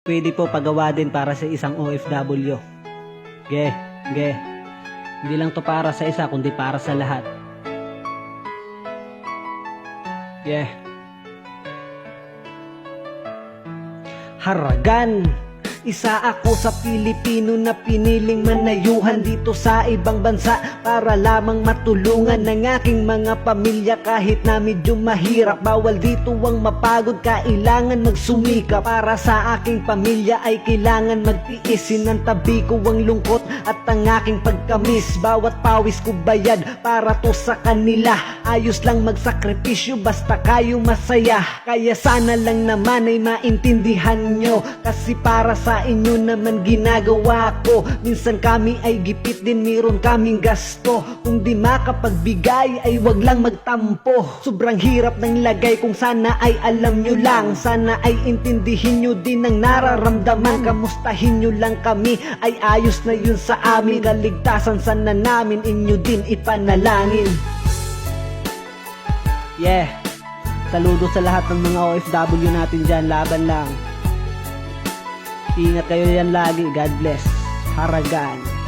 Pwede po pagawa din para sa isang OFW. Ge. Hindi lang to para sa isa, kundi para sa lahat. Haragan. Isa ako sa Pilipino na piniling manayuhan dito sa ibang bansa para lamang matulungan ng aking mga pamilya kahit na medyo mahirap. Bawal dito ang mapagod, kailangan magsumika. Para sa aking pamilya ay kailangan magtiis. Sinantabi ko ang lungkot at ang aking pagkamis. Bawat pawis ko bayad para to sa kanila. Ayos lang magsakripisyo basta kayo masaya. Kaya sana lang naman ay maintindihan nyo, kasi para sa inyo naman ginagawa ko. Minsan kami ay gipit din, meron kaming gasto. Kung di makapagbigay ay wag lang magtampo. Sobrang hirap ng lagay, kung sana ay alam nyo lang. Sana ay intindihin nyo din ang nararamdaman. Kamustahin nyo lang kami, ay ayos na yun sa amin. Kaligtasan sana namin inyo din ipanalangin. Saludo sa lahat ng mga OFW natin dyan. Laban lang. Ingat kayo yan lagi. God bless. Haragan.